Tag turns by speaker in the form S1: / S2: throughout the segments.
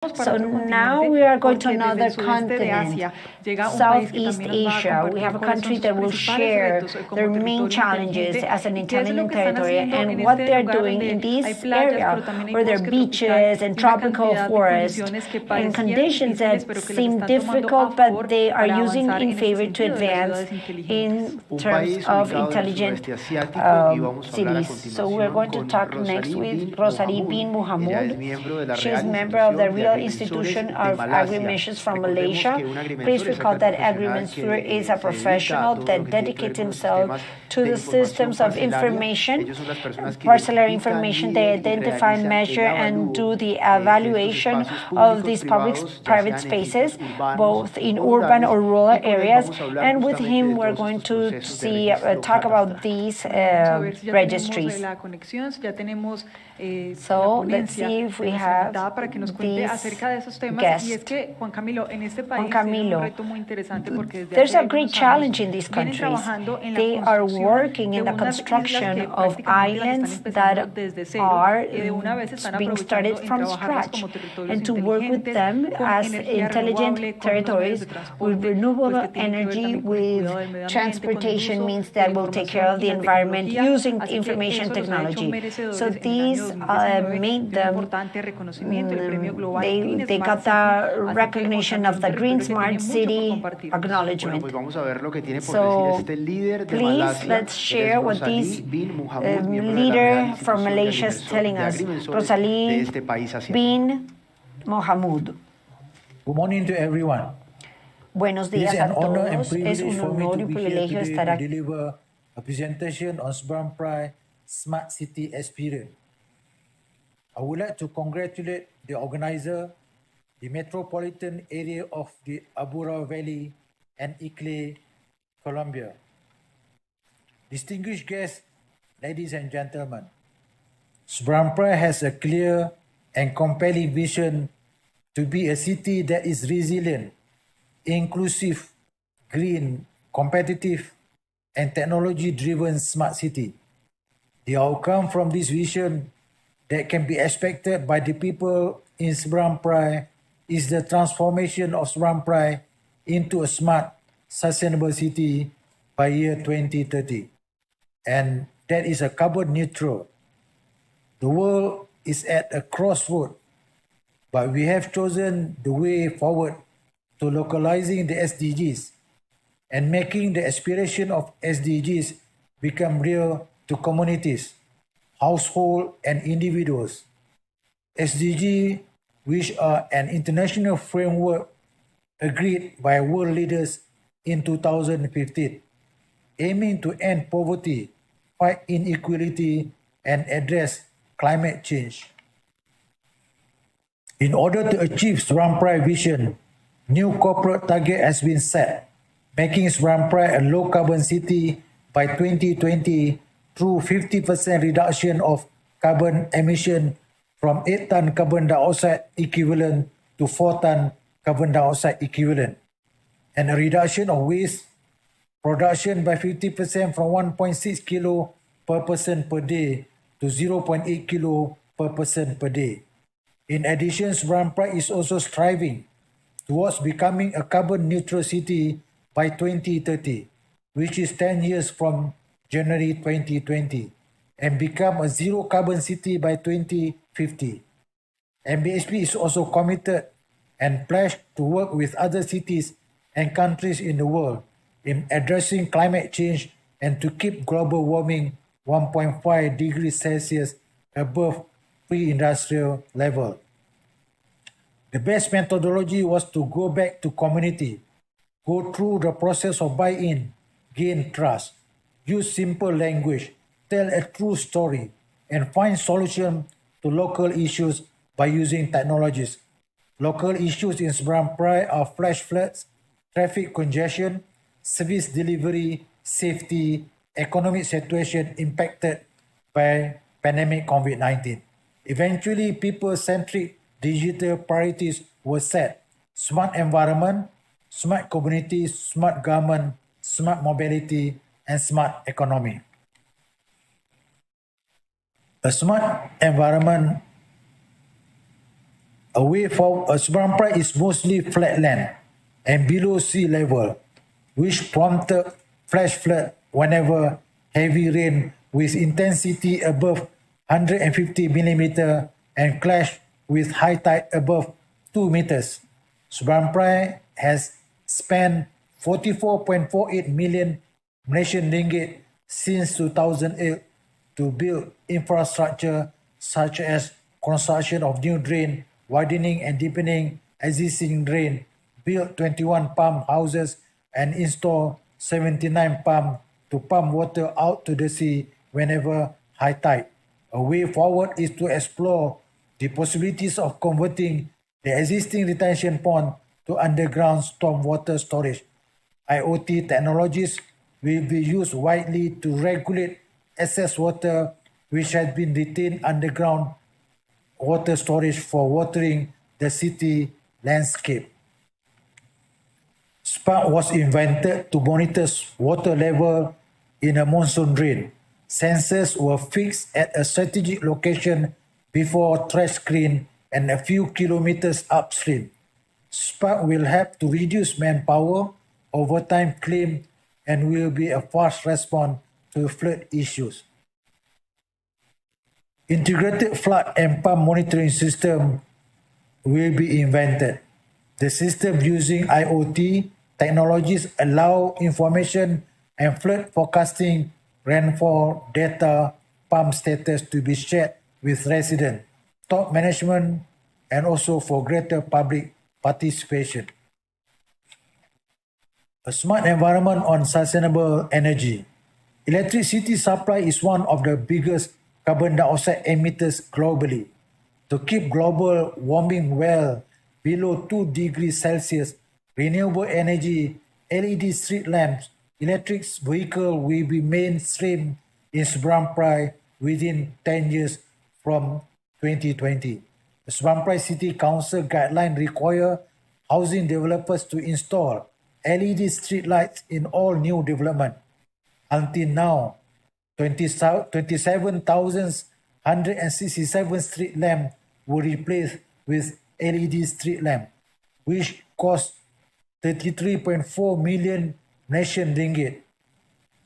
S1: So now we are going to another continent, Southeast Asia. We have a country that will share their main challenges as an intelligent territory and what they're doing in this area, where there are beaches and tropical forests and conditions that seem difficult, but they are using in favor to advance in terms of intelligent cities. So we're going to talk next with Rozali bin Mohamud. She is a member of the Real Institution of Agri-Missions from Malaysia. Please recall that Agri-Minister is a professional that dedicates himself to the systems of information, parcelary information. They identify, measure, and do the evaluation of these public-private spaces, both in urban or rural areas. And with him, we're going to talk about these registries. So let's see if we have these guests. Juan Camilo, there's a great challenge in these countries. They are working in the construction of islands that are being started from scratch, and to work with them as intelligent territories with renewable energy, with transportation means that will take care of the environment using information technology. So these made them, they got the recognition of the Green Smart City acknowledgement. So please, let's share what this leader from Malaysia is telling us, Rozali bin Mohamud.
S2: Good morning to everyone.
S1: Buenos días a todos. Es un honor y privilegio estar aquí.
S2: Deliver a presentation on Seberang Perai Smart City Experience. I would like to congratulate the organizer, the Metropolitan Area of the Aburra Valley and ICLEI Colombia. Distinguished guests, ladies and gentlemen, Seberang Perai has a clear and compelling vision to be a city that is resilient, inclusive, green, competitive, and technology-driven smart city. The outcome from this vision that can be expected by the people in Seberang Perai is the transformation of Seberang Perai into a smart, sustainable city by year 2030. And that is a carbon neutral. The world is at a crossroad, but we have chosen the way forward to localizing the SDGs and making the aspiration of SDGs become real to communities, households, and individuals. SDG, which are an international framework agreed by world leaders in 2015, aiming to end poverty, fight inequality, and address climate change. In order to achieve Seberang Perai vision, new corporate target has been set, making Seberang Perai a low-carbon city by 2020 through 50% reduction of carbon emission from 8 ton carbon dioxide equivalent to 4 ton carbon dioxide equivalent, and a reduction of waste production by 50% from 1.6 kilo per person per day to 0.8 kilo per person per day. In addition, Seberang Perai is also striving towards becoming a carbon neutral city by 2030, which is 10 years from January 2020, and become a zero carbon city by 2050. MBSP is also committed and pledged to work with other cities and countries in the world in addressing climate change and to keep global warming 1.5 degrees Celsius above pre-industrial level. The best methodology was to go back to community, go through the process of buy-in, gain trust, use simple language, tell a true story, and find solutions to local issues by using technologies. Local issues in Seberang Perai are flash floods, traffic congestion, service delivery, safety, economic situation impacted by pandemic COVID-19. Eventually, people-centric digital priorities were set: smart environment, smart community, smart government, smart mobility, and smart economy. A smart environment Away from Seberang Perai is mostly flatland and below sea level, which prompted flash flood whenever heavy rain with intensity above 150 millimeter and clash with high tide above 2 meters. Seberang Perai has spent 44.48 million Malaysian ringgit since 2008 to build infrastructure such as construction of new drain, widening and deepening existing drain, build 21 pump houses and install 79 pumps to pump water out to the sea whenever high tide. A way forward is to explore the possibilities of converting the existing retention pond to underground stormwater storage. IoT technologies will be used widely to regulate excess water which has been retained underground water storage for watering the city landscape. Spark was invented to monitor water level in a monsoon rain. Sensors were fixed at a strategic location before trash screen and a few kilometers upstream. Spark will help to reduce manpower, overtime claim, and will be a fast response to flood issues. Integrated flood and pump monitoring system will be invented. The system using IoT technologies allow information and flood forecasting, rainfall data, pump status to be shared with residents, top management, and also for greater public participation. A smart environment on sustainable energy. Electricity supply is one of the biggest carbon dioxide emitters globally. To keep global warming well below 2 degrees Celsius, renewable energy, LED street lamps, electric vehicle will be mainstream in Seberang Perai within 10 years from 2020. The Seberang Perai City Council guideline require housing developers to install LED street lights in all new development. Until now, 27,167 street lamps were replaced with LED street lamps, which cost 33.4 million Malaysian ringgit,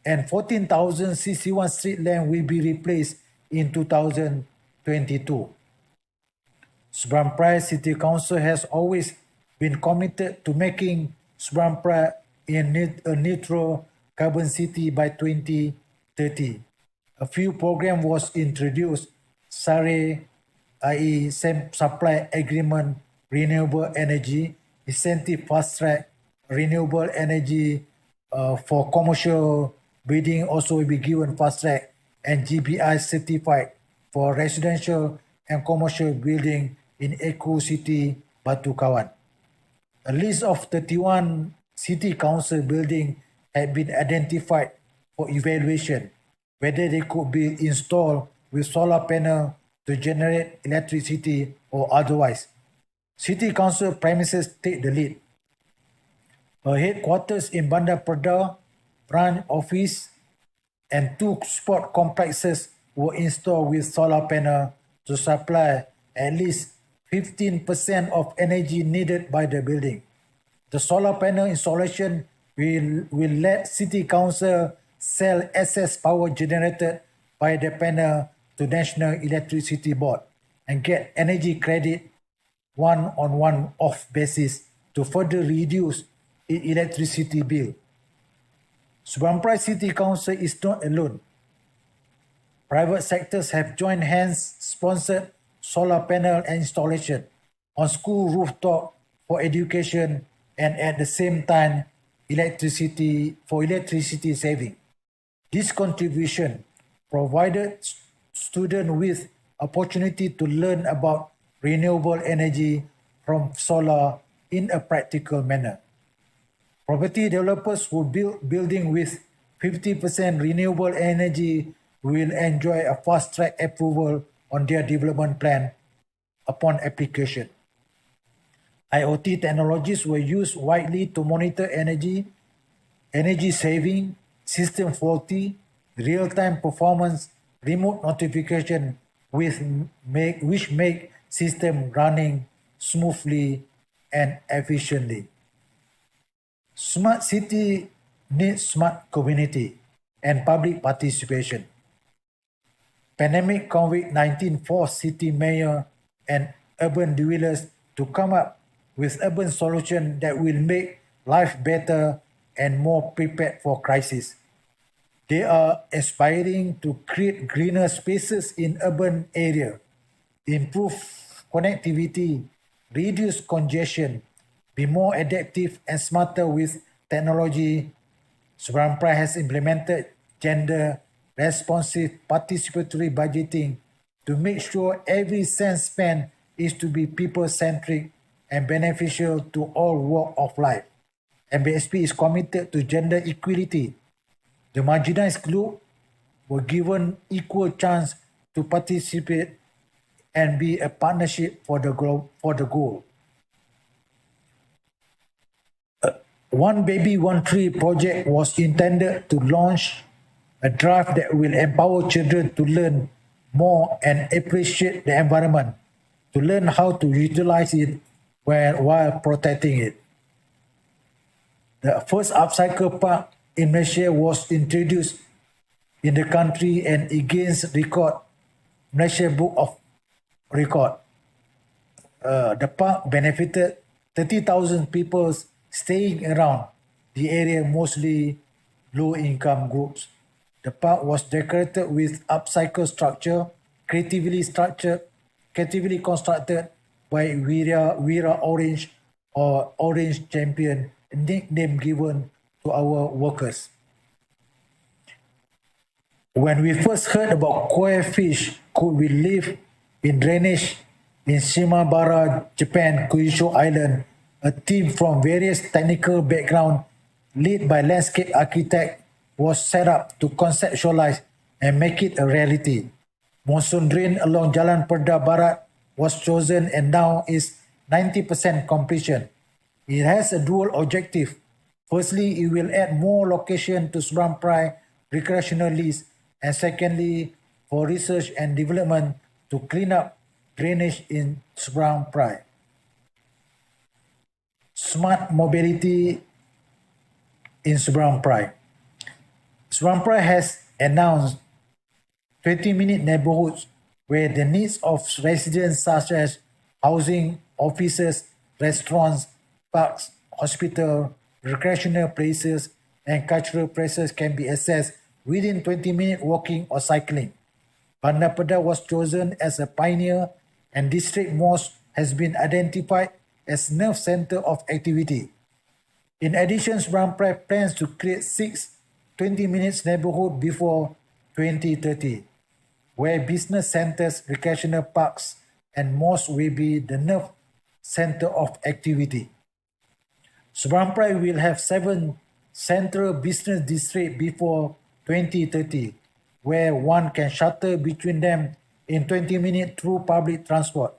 S2: and 14,061 street lamps will be replaced in 2022. Seberang Perai City Council has always been committed to making Seberang Perai a neutral carbon city by 2030. A few programs was introduced, SARE, i.e. Supply Agreement, Renewable Energy, Incentive Fast Track, Renewable Energy for commercial bidding also will be given fast track, and GBI certified for residential and commercial building in Eco City Batu Kawan. A list of 31 city council buildings had been identified for evaluation, whether they could be installed with solar panel to generate electricity or otherwise. City council premises take the lead. A headquarters in Bandar Perda, branch office, and 2 sport complexes were installed with solar panel to supply at least 15% of energy needed by the building. The solar panel installation will let City Council sell excess power generated by the panel to National Electricity Board and get energy credit one-on-one-off basis to further reduce its electricity bill. Seberang Perai City Council is not alone. Private sectors have joined hands, sponsored solar panel installation on school rooftop for education and at the same time electricity saving. This contribution provided students with opportunity to learn about renewable energy from solar in a practical manner. Property developers who build building with 50% renewable energy will enjoy a fast-track approval on their development plan upon application. IoT technologies were used widely to monitor energy saving, system faulty, real-time performance, remote notification which make system running smoothly and efficiently. Smart city needs smart community and public participation. Pandemic COVID-19 forced city mayor and urban dwellers to come up with urban solutions that will make life better and more prepared for crisis. They are aspiring to create greener spaces in urban area, improve connectivity, reduce congestion, be more adaptive and smarter with technology. Seberang Perai has implemented gender responsive participatory budgeting to make sure every cent spent is to be people-centric and beneficial to all walks of life. MBSP is committed to gender equality. The marginalized group were given equal chance to participate and be a partnership for the goal. One Baby, One Tree project was intended to launch a drive that will empower children to learn more and appreciate the environment, to learn how to utilize it while protecting it. The first upcycle park in Malaysia was introduced in the country and it gains record Malaysia Book of Record. The park benefited 30,000 people staying around the area, mostly low-income groups. The park was decorated with upcycle structure, creatively constructed by Wira Orange or Orange Champion, a nickname given to our workers. When we first heard about koi fish could we live in drainage in Shimabara, Japan, Kyushu Island, a team from various technical backgrounds led by landscape architect was set up to conceptualize and make it a reality. Monsoon drain along Jalan Perda Barat was chosen and now is 90% completion. It has a dual objective. Firstly, it will add more location to Seberang Perai recreational list, and secondly, for research and development to clean up drainage in Seberang Perai. Smart mobility in Seberang Perai. Seberang Perai has announced 20-minute neighborhoods where the needs of residents such as housing, offices, restaurants, parks, hospital, recreational places, and cultural places can be accessed within 20-minute walking or cycling. Bandar Perai was chosen as a pioneer and District Mosque has been identified as nerve center of activity. In addition, Seberang Perai plans to create 6 20-minute neighborhoods before 2030, where business centers, recreational parks, and mosques will be the nerve center of activity. Seberang Perai will have 7 central business districts before 2030, where one can shuttle between them in 20 minutes through public transport.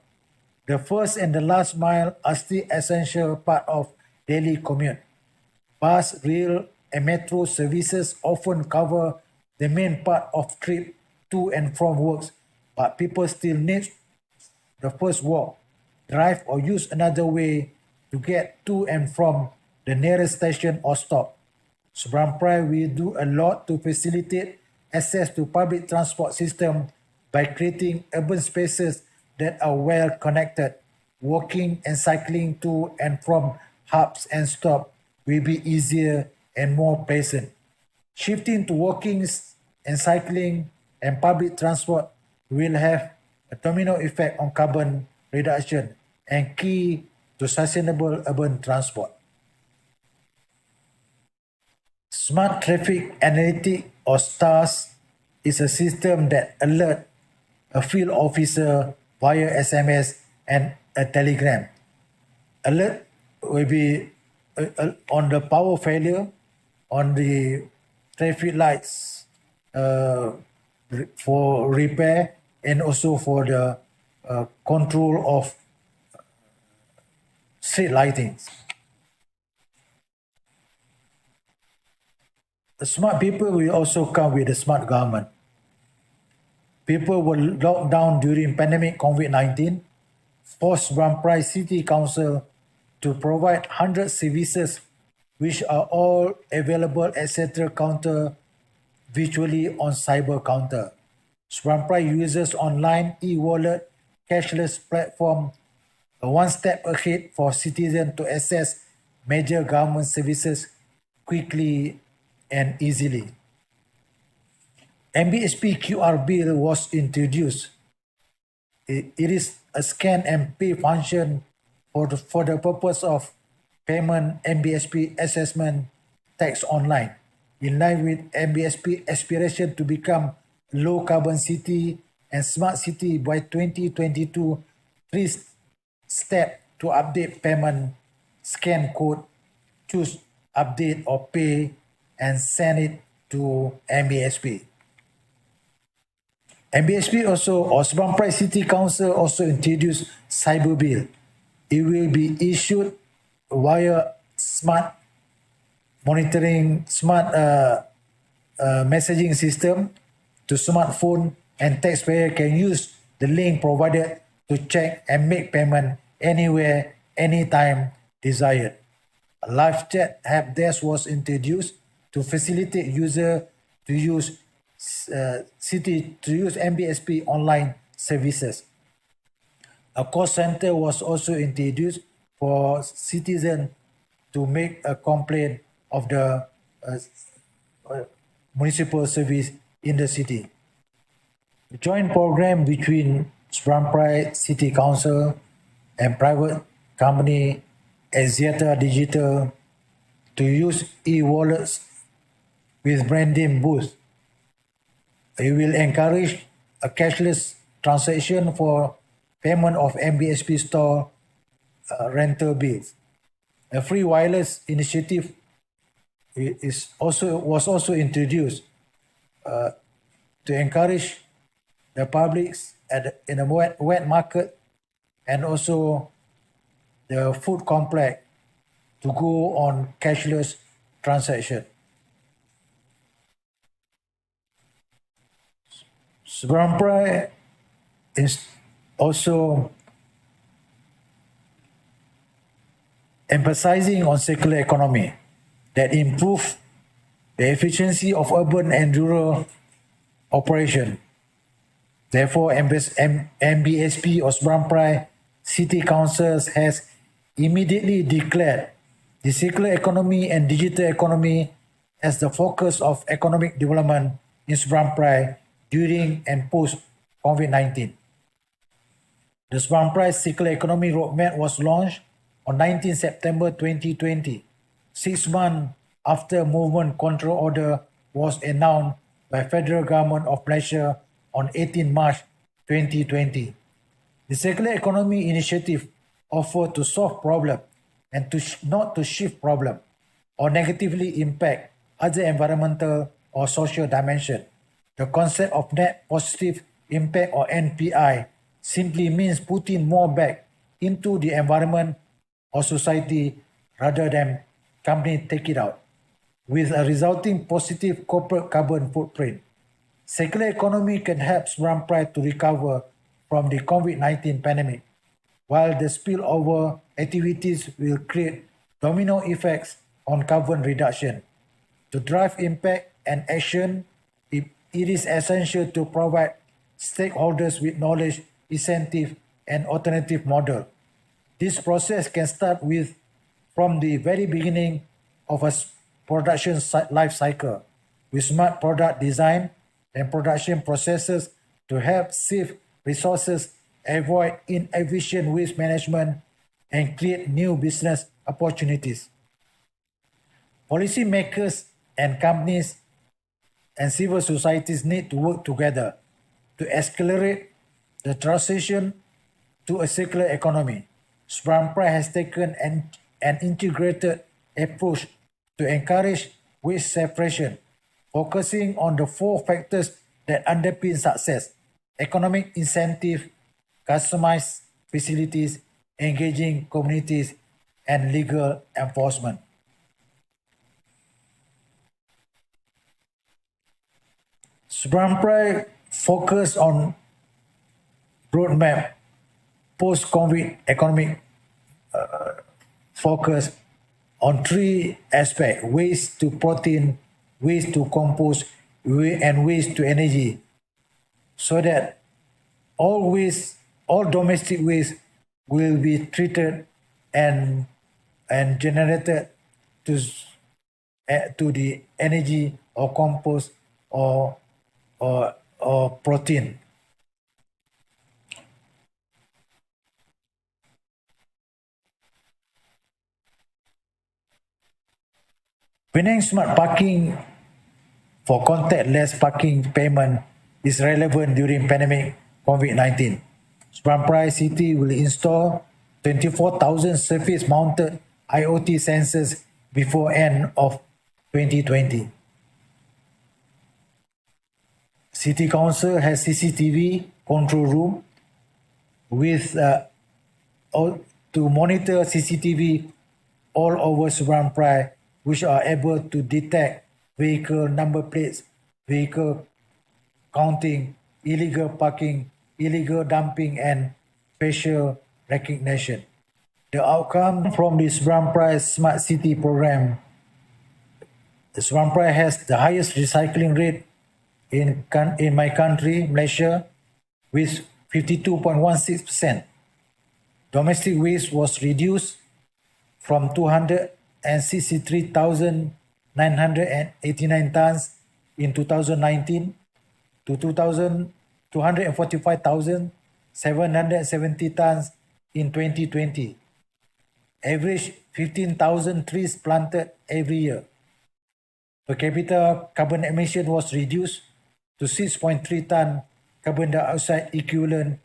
S2: The first and the last mile are still essential part of daily commute. Bus, rail, and metro services often cover the main part of trip to and from work, but people still need the first walk, drive, or use another way to get to and from the nearest station or stop. Seberang Perai will do a lot to facilitate access to public transport system by creating urban spaces that are well connected. Walking and cycling to and from hubs and stops will be easier and more pleasant. Shifting to walking and cycling and public transport will have a domino effect on carbon reduction and key to sustainable urban transport. Smart Traffic Analytic or STARS is a system that alerts a field officer via SMS and a telegram. Alert will be on the power failure on the traffic lights for repair and also for the control of street lighting. The smart people will also come with a smart government. People were locked down during pandemic COVID-19. forced Seberang Perai City Council to provide 100 services which are all available at central counter virtually on cyber counter. Seberang Perai uses online e-wallet cashless platform, one step ahead for citizens to access major government services quickly and easily. MBSP QR bill was introduced. It is a scan and pay function for the purpose of payment MBSP assessment tax online. In line with MBSP aspiration to become low carbon city and smart city by 2022, 3 steps to update payment: scan code, choose update or pay, and send it to MBSP. MBSP or Seberang Perai City Council also introduced cyber bill. It will be issued via smart monitoring, smart messaging system to smartphone, and taxpayer can use the link provided to check and make payment anywhere, anytime desired. A live chat help desk was introduced to facilitate user to use MBSP online services. A call center was also introduced for citizens to make a complaint of the municipal service in the city. A joint program between Seberang Perai City Council and private company Axiata Digital to use e-wallets with branding booth. It will encourage a cashless transaction for payment of MBSP store rental bills. A free wireless initiative was also introduced to encourage the public in the wet market and also the food complex to go on cashless transaction. Seberang Perai is also emphasizing on circular economy that improve the efficiency of urban and rural operation. Therefore, MBSP or Seberang Perai City Council has immediately declared the circular economy and digital economy as the focus of economic development in Seberang Perai during and post COVID-19. The Seberang Perai Circular Economy Roadmap was launched on 19 September 2020, 6 months after Movement Control Order was announced by Federal Government of Malaysia on 18 March 2020. The Circular Economy Initiative offered to solve problems and not to shift problems or negatively impact other environmental or social dimension. The concept of net positive impact or NPI simply means putting more back into the environment or society rather than company take it out, with a resulting positive corporate carbon footprint. Circular economy can help Seberang Perai to recover from the COVID-19 pandemic, while the spillover activities will create domino effects on carbon reduction. To drive impact and action, it is essential to provide stakeholders with knowledge, incentive, and alternative model. This process can start from the very beginning of a production life cycle, with smart product design and production processes to help save resources, avoid inefficient waste management, and create new business opportunities. Policymakers and companies and civil societies need to work together to accelerate the transition to a circular economy. Seberang Perai has taken an integrated approach to encourage waste separation, focusing on the 4 factors that underpin success: economic incentive, customized facilities, engaging communities, and legal enforcement. Seberang Perai focus on roadmap post-COVID economic focus on three aspects: waste to protein, waste to compost, and waste to energy, so that all domestic waste will be treated and generated to the energy or compost or protein. Winning smart parking for contactless parking payment is relevant during pandemic COVID-19. Seberang Perai City will install 24,000 surface-mounted IoT sensors before end of 2020. City Council has CCTV control room with to monitor CCTV all over Seberang Perai, which are able to detect vehicle number plates, vehicle counting, illegal parking, illegal dumping, and facial recognition. The outcome from the Seberang Perai Smart City program, Seberang Perai has the highest recycling rate in my country, Malaysia, with 52.16%. Domestic waste was reduced from 263,989 tons in 2019 to 245,770 tons in 2020. Average 15,000 trees planted every year. Per capita carbon emission was reduced to 6.3 ton carbon dioxide equivalent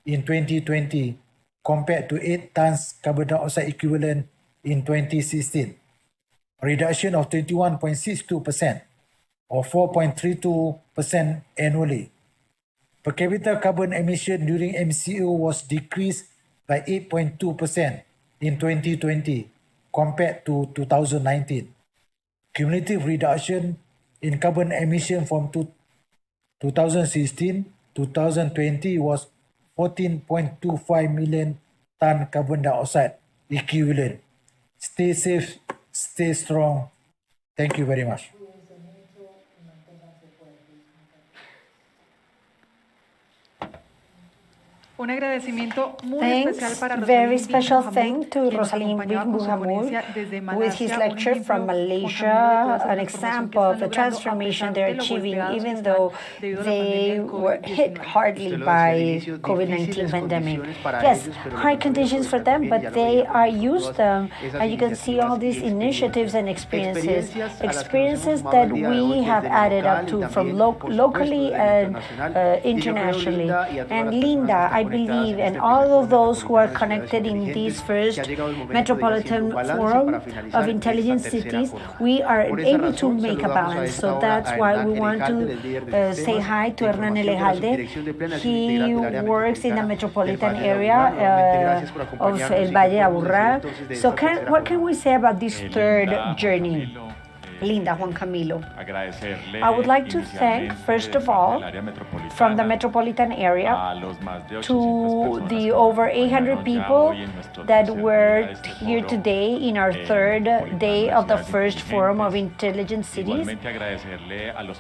S2: in 2020 compared to 8 tons carbon dioxide equivalent in 2016. A reduction of 21.62% or 4.32% annually. Per capita carbon emission during MCO was decreased by 8.2% in 2020 compared to 2019. Cumulative reduction in carbon emission from 2016 to 2020 was 14.25 million ton carbon dioxide equivalent. Stay safe, stay strong. Thank you very much.
S3: Un agradecimiento muy especial para
S1: very
S3: Rozali
S1: special
S3: Mohamud,
S1: thank to
S3: quien nos
S1: Rozali
S3: acompañó con su
S1: Mohamud
S3: ponencia desde
S1: with his
S3: Malasia,
S1: lecture
S3: un
S1: from
S3: ejemplo
S1: Malaysia,
S3: con
S1: an example of the transformation they're achieving, even though they were hit hardly by COVID-19 pandemic. Yes, hard conditions for them, but they are used them, and you can see all these initiatives and experiences that we have added up to from locally and internationally. And Linda, I believe, and all of those who are connected in this first Metropolitan Forum of Intelligent Cities, we are able to make a balance. So that's why we want to say hi to Hernan Elejalde. He works in the Metropolitan Area of El Valle Aburra. So what can we say about this third journey? Linda, Juan Camilo. I would like to thank, first of all, from the Metropolitan Area, to the over 800 people that were here today in our third day of the first Forum of Intelligent Cities.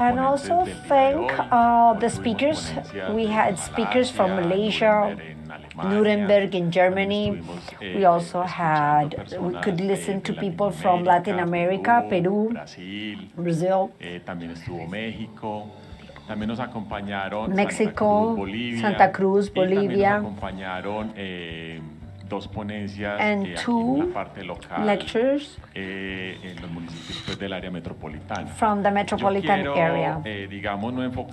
S1: And also thank the speakers. We had speakers from Malaysia, Nuremberg in Germany. We also we could listen to people from Latin America, Peru, Brazil, Mexico, Santa Cruz, Bolivia, and two lectures from the Metropolitan Area.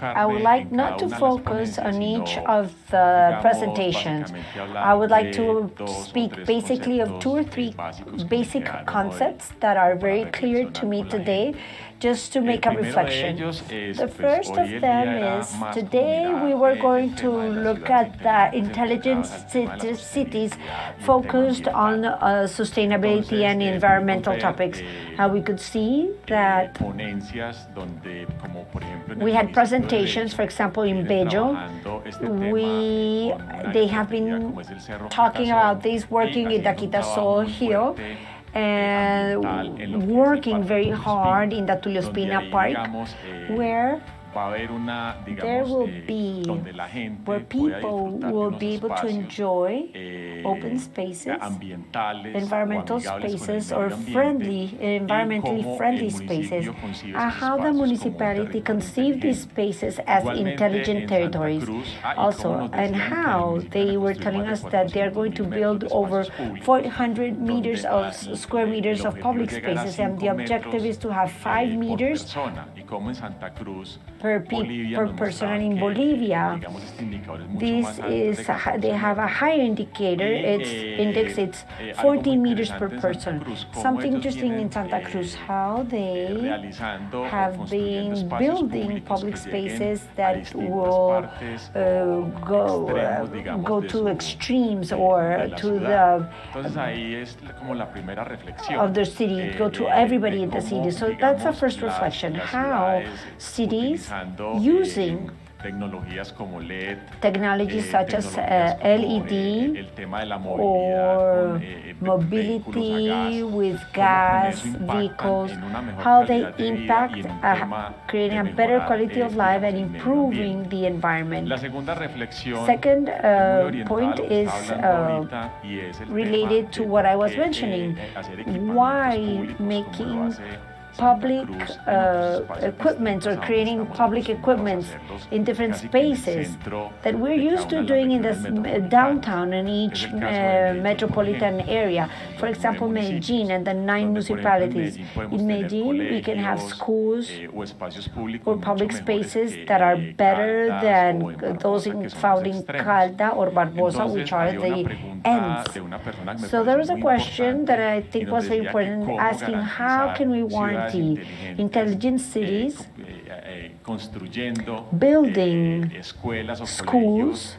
S1: I would like not to focus on each of the presentations. I would like to speak basically of 2 or 3 basic concepts that are very clear to me today, just to make a reflection. The first of them is, today we were going to look at the intelligent cities focused on sustainability and environmental topics. We could see that we had presentations, for example, in Bello. They have been talking about this, working in the Quitasol Hill, and working very hard in the Tuliospina Park, where there will be where people will be able to enjoy open spaces, environmental spaces, or environmentally friendly spaces, and how the municipality conceived these spaces as intelligent territories also, and how they were telling us that they're going to build over 400 meters of square meters of public spaces, and the objective is to have 5 meters per person. And in Bolivia, they have a higher indicator. It's 14 meters per person. Something interesting in Santa Cruz, how they have been building public spaces that will go to extremes or to the of the city, go to everybody in the city. So that's the first reflection, how cities using technologies such as LED or mobility with gas vehicles, how they impact creating a better quality of life and improving the environment. Second point is related to what I was mentioning. Why making public equipment or creating public equipment in different spaces that we're used to doing in the downtown in each metropolitan area. For example, Medellin and the 9 municipalities. In Medellin, we can have schools or public spaces that are better than those found in Calda or Barbosa, which are the ends. So there was a question that I think was very important, asking how can we warranty intelligent cities, building schools,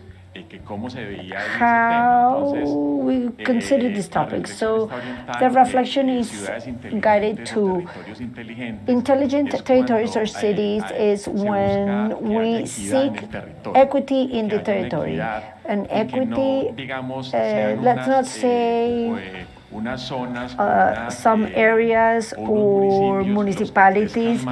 S1: how we consider this topic. So the reflection is guided to intelligent territories or cities is when we seek equity in the territory. And equity, let's not say some areas or municipalities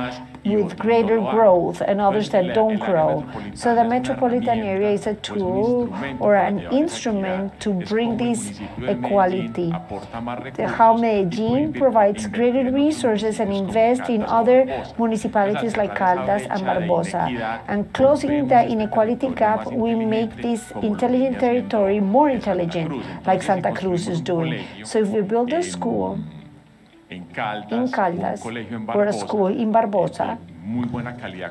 S1: with greater growth and others that don't grow. So the metropolitan area is a tool or an instrument to bring this equality. How Medellin provides greater resources and invests in other municipalities like Caldas and Barbosa. And closing the inequality gap, we make this intelligent territory more intelligent, like Santa Cruz is doing. So if we build a school in Caldas or a school in Barbosa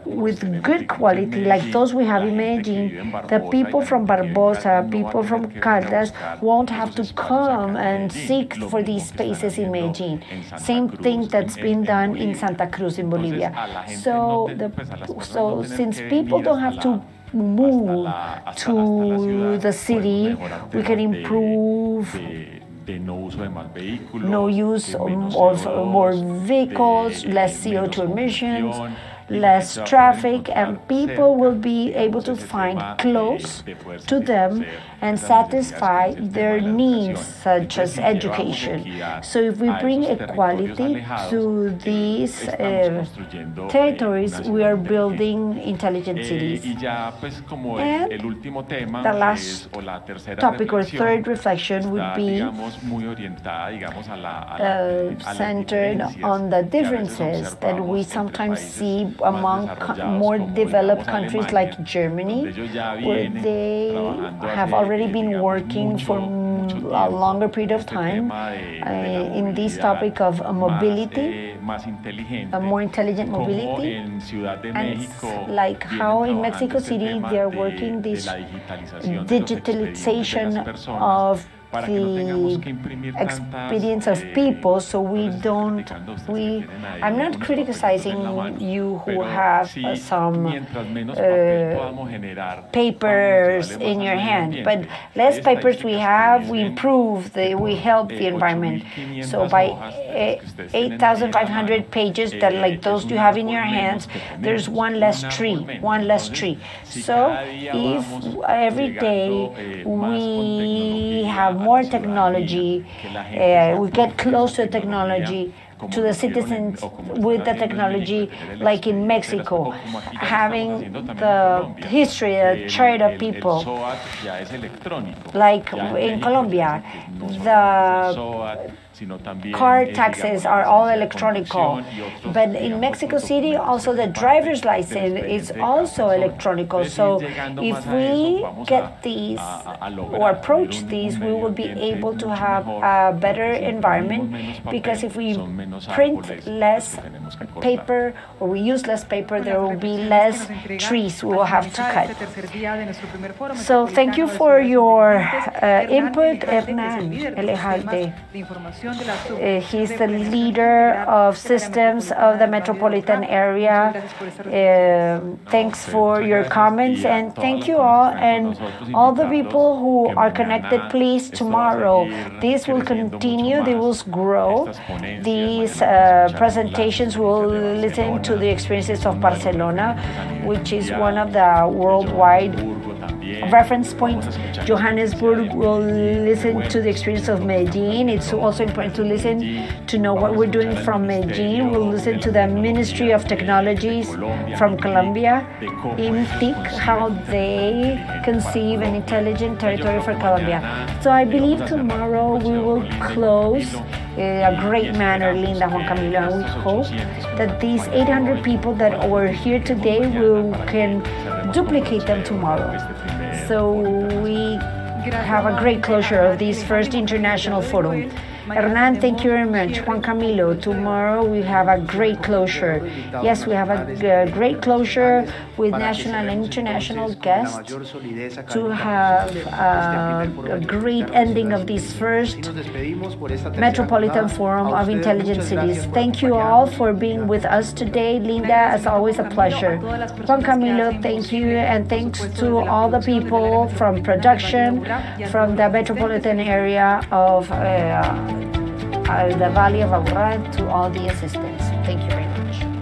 S1: with good quality like those we have in Medellin, the people from Barbosa, people from Caldas won't have to come and seek for these spaces in Medellin. Same thing that's been done in Santa Cruz in Bolivia. So since people don't have to move to the city, we can improve no use of more vehicles, less CO2 emissions, less traffic, and people will be able to find close to them and satisfy their needs, such as education. So if we bring equality to these territories, we are building intelligent cities. And the last topic or third reflection would be centered on the differences that we sometimes see among more developed countries like Germany, where they have already been working for a longer period of time in this topic of mobility, a more intelligent mobility, and it's like how in Mexico City they are working this digitalization of the experience of people, so I'm not criticizing you who have some papers in your hand, but less papers we have, we improve, we help the environment. So by 8,500 pages that like those you have in your hands, there's one less tree. So if every day we have more technology, we get close to technology, to the citizens with the technology, like in Mexico, having the history, the trade of people, like in Colombia, the car taxes are all electronic, but in Mexico City also the driver's license is also electronic. So if we get these or approach these, we will be able to have a better environment, because if we print less paper or we use less paper, there will be less trees we will have to cut. So thank you for your input, Hernán Elejalde. He's the leader of systems of the Metropolitan Area. Thanks for your comments, and thank you all, and all the people who are connected, please, tomorrow. This will continue, they will grow. These presentations will listen to the experiences of Barcelona, which is one of the worldwide reference points. Johannesburg will listen to the experience of Medellin. It's also important to listen to know what we're doing from Medellin. We'll listen to the Ministry of Technologies from Colombia, in TIC, how they conceive an intelligent territory for Colombia. So I believe tomorrow we will close in a great manner, Linda, Juan Camilo, and we hope that these 800 people that were here today can duplicate them tomorrow. So we have a great closure of this first international forum. Hernán, thank you very much. Juan Camilo, tomorrow we have a great closure. Yes, we have a great closure with national and international guests to have a great ending of this first Metropolitan Forum of Intelligent Cities. Thank you all for being with us today. Linda, as always, a pleasure. Juan Camilo, thank you, and thanks to all the people from production, from the Metropolitan Area of the Valley of Aburra, to all the assistants. Thank you very much.